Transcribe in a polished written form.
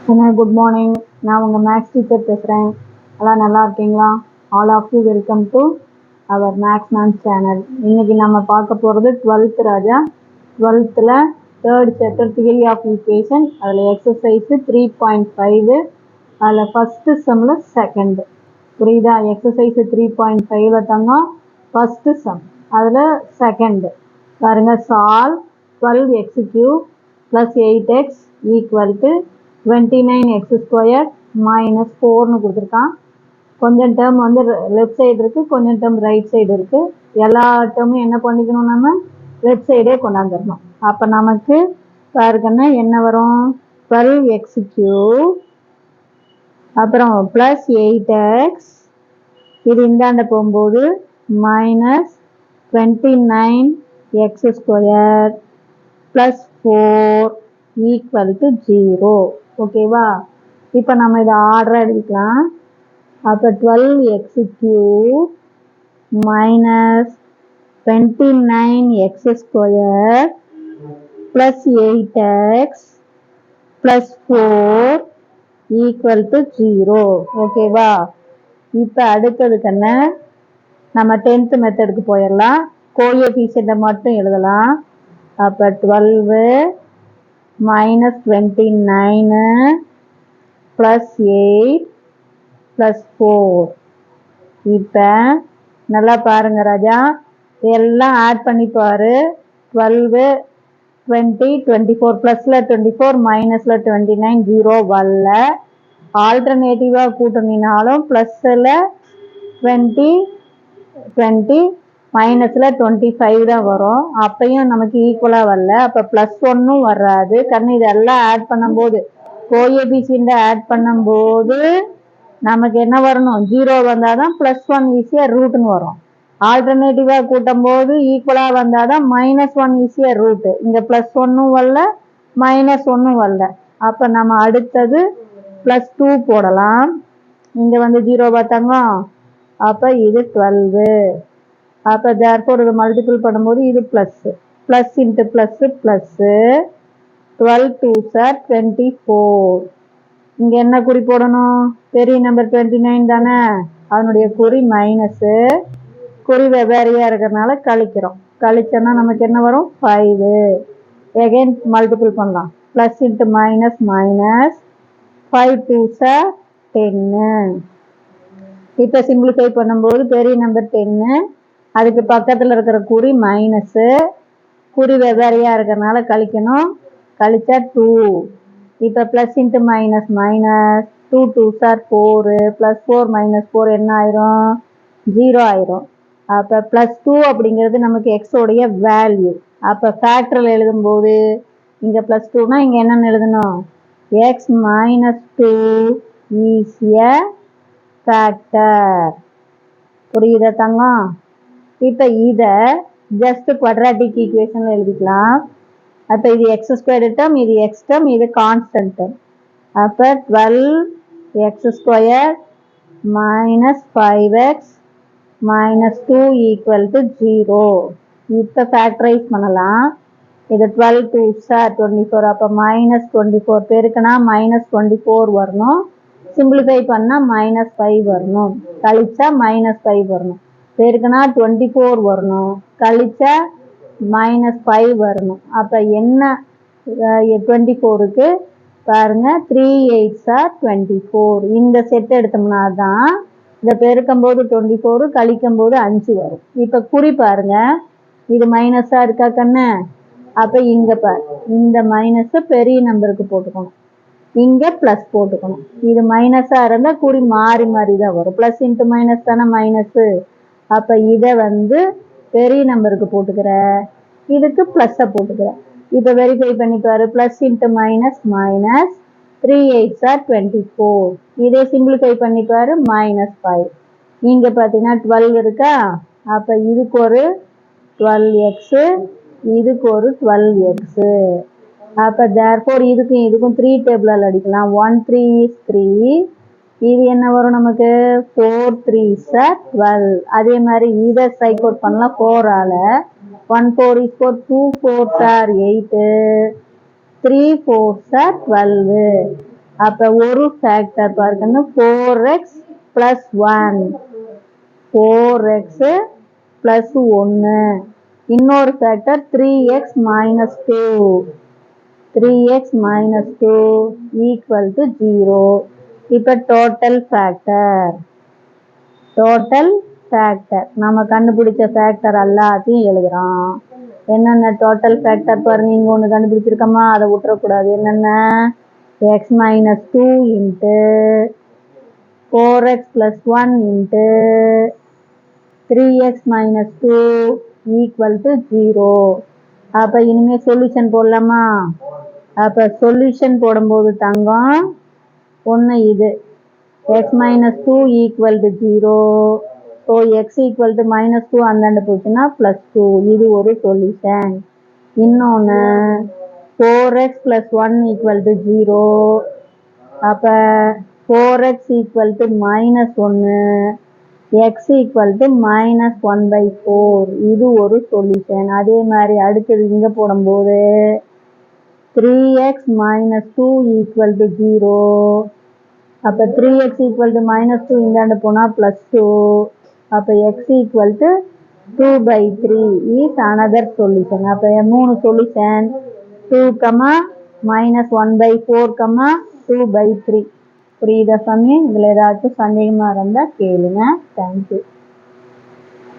Good morning. நான் உங்கள் maths teacher பேசுகிறேன். எல்லாம் நல்லா இருக்கீங்களா? All of you welcome to our maths man channel. இன்றைக்கி நம்ம பார்க்க போகிறது 12th ராஜா. 12th third chapter theory of equation. அதில் எக்ஸசைஸு 3.5. அதில் ஃபஸ்ட்டு சம்மில் செகண்டு. புரியுதா? எக்ஸசைஸு 3.5 தங்கம் ஃபஸ்ட்டு சம், அதில் செகண்டு பாருங்கள். சால்வ் 12x³ + 8x = 29x² - 4ன்னு கொடுத்துருக்கான். கொஞ்சம் டேர்ம் வந்து லெஃப்ட் சைடு இருக்குது, கொஞ்சம் டேர்ம் ரைட் சைடு இருக்குது. எல்லா டேர்மும் என்ன பண்ணிக்கணும், நம்ம லெஃப்ட் சைடே கொண்டாந்துடணும். அப்போ நமக்கு பாருங்கன்னா என்ன வரும், 12x³ அப்புறம் ப்ளஸ் 8x, இது இந்தாண்ட போகும்போது -29x² + 4 = 0. ஓகேவா? இப்போ நம்ம இதை ஆர்டராக எழுதிக்கலாம். அப்போ 12x³ - 29x² + 8x + 4 = 0. ஓகேவா? இப்போ அடுத்ததுக்கு நம்ம 10th மெத்தடுக்கு போயிடலாம். கோஎஃபிஷியன்ட்டை மட்டும் எழுதலாம். அப்போ 12 - 29 + 8 + 4. இப்போ நல்லா பாருங்க ராஜா, எல்லாம் ஆட் பண்ணி பாரு. 12 20 24 +ல 24 -ல 29 0 வரல. ஆல்டர்னேட்டிவாக கூட்டினாலும் +ல 20 20 -ல 25 தான் வரும். அப்பையும் நமக்கு ஈக்குவலாக வரல. அப்போ +1 வராது. காரணம் இதெல்லாம் ஆட் பண்ணும்போது, கோஎஃபிஷியன்ட்டை ஆட் பண்ணும்போது நமக்கு என்ன வரணும், 0 வந்தால் தான் +1 ஈஸியாக ரூட்டுன்னு வரும். ஆல்டர்னேட்டிவாக கூட்டும் போது ஈக்குவலாக வந்தால் தான் -1 ஈஸியாக ரூட்டு. இங்கே +1 வரல, -1 வரல. அப்போ நம்ம அடுத்தது +2 போடலாம். இங்கே வந்து 0 பார்த்தாங்க. அப்போ இது 12. அப்போ தேர்ஃபோர் இது மல்டிபிள் பண்ணும்போது இது +, +× ++, 12 2s are 24. இங்கே என்ன குறி போடணும், பெரிய நம்பர் 29 தானே, அதனுடைய குறி மைனஸு. குறி வெவ்வேறையாக இருக்கிறதுனால கழிக்கிறோம். கழிச்சோன்னா நமக்கு என்ன வரும், 5. எகைன் மல்டிபிள் பண்ணலாம். +× -, 5 2s are 10. இப்போ சிம்பிளிஃபை பண்ணும்போது பெரிய நம்பர் 10, அதுக்கு பக்கத்தில் இருக்கிற குறி மைனஸு. குறி வெவ்வேறையாக இருக்கிறதுனால கழிக்கணும். கழிச்சா 2. இப்போ +× -, 2 2s are 4, +4 - 4 என்ன ஆயிரும், 0 ஆயிரும். அப்போ +2 அப்படிங்கிறது நமக்கு எக்ஸோடைய வேல்யூ. அப்போ ஃபேக்டரில் எழுதும்போது இங்கே +2னா இங்கே என்னென்னு எழுதணும், x - 2 is a factor. புரியுதா தங்கம்? இப்போ இதை ஜஸ்ட் குவாட்ராட்டிக் ஈக்குவேஷனில் எழுதிக்கலாம். அப்போ இது x² டேர்ம், இது x டேர்ம், இது கான்ஸ்டன்ட் டேர்ம். அப்போ 12x² - 5x - 2 = 0. இப்போ ஃபேக்டரைஸ் பண்ணலாம். இது 12 2s are 24. அப்போ -24 பெருக்குனா -24 வரணும். சிம்பிளிஃபை பண்ணால் -5 வரணும். கழிச்சா -5 வரணும். பெருக்குனா 24 வரணும். கழிச்சா -5 வரணும். அப்போ என்ன 24க்கு பாருங்க, 3 8s are 24. இந்த செட் எடுத்தோம்னா தான் இதை பெருக்கும்போது 24, கழிக்கும்போது 5 வரும். இப்போ குறி பாருங்க, இது மைனஸாக இருக்கா கண்ணு. அப்போ இங்கே பாரு, இந்த மைனஸை பெரிய நம்பருக்கு போட்டுக்கணும், இங்கே ப்ளஸ் போட்டுக்கணும். இது மைனஸாக இருந்தால் குறி மாறி மாறி தான் வரும். +× - தானே மைனஸு. அப்போ இதை வந்து பெரிய நம்பருக்கு போட்டுக்கிற, இதுக்கு ப்ளஸ்ஸை போட்டுக்கிற. இப்போ வெரிஃபை பண்ணிப்பாரு. +× -, 3 8s are 24. இதே சிம்பிளிஃபை பண்ணிப்பாரு. -5. இங்கே பார்த்தீங்கன்னா 12 இருக்கா. அப்போ இதுக்கு ஒரு 12x, இதுக்கு ஒரு 12x. அப்போ தேர்ஃபோர் இதுக்கும் இதுக்கும் 3 டேபிளால் அடிக்கலாம். 1 3 is 3. இது என்ன வரும் நமக்கு, 4 3s are 12. அதே மாதிரி இதை சைக் அவுட் பண்ணலாம் 4ஆல். 1 4 is 4, 2 4s are 8, 3 4s are 12. அப்போ ஒரு ஃபேக்டர் பாருங்க 4x + 1 4x + 1 இன்னொரு ஃபேக்டர் 3x - 2 3x - 2 = 0 இப்போ டோட்டல் ஃபேக்டர் நம்ம கண்டுபிடிச்ச ஃபேக்டர் எல்லாத்தையும் எழுதுறோம் என்னென்ன டோட்டல் ஃபேக்டர் பாருங்க இங்க ஒன்று கண்டுபிடிச்சிருக்கோமா அதை விட்டுறக்கூடாது என்னென்ன x - 2 × 4x + 1 × 3x - 2 = 0 அப்போ இனிமே சொல்யூஷன் போடலாமா அப்போ சொல்யூஷன் போடும்போது தங்கம் ஒன்று இது x - 2 = 0 ஸோ x = -2 அந்தாண்ட போச்சுன்னா +2 இது ஒரு சொல்யூஷன் இன்னொன்று 4x + 1 = 0 அப்போ 4x = -1 x = -1/4 இது ஒரு சொல்யூஷன் அதே மாதிரி அடுத்தது இங்கே போடும்போது 3x - 2 = 0 அப்போ 3x = -2 இந்தாண்ட போனால் +2 அப்போ x = 2/3 is another solution அப்போ 3 சொல்யூஷன் 2, -1/4, 2/3 புரியுதா சாமி இதில் ஏதாச்சும் சந்தேகமாக இருந்தால் கேளுங்க தேங்க்யூ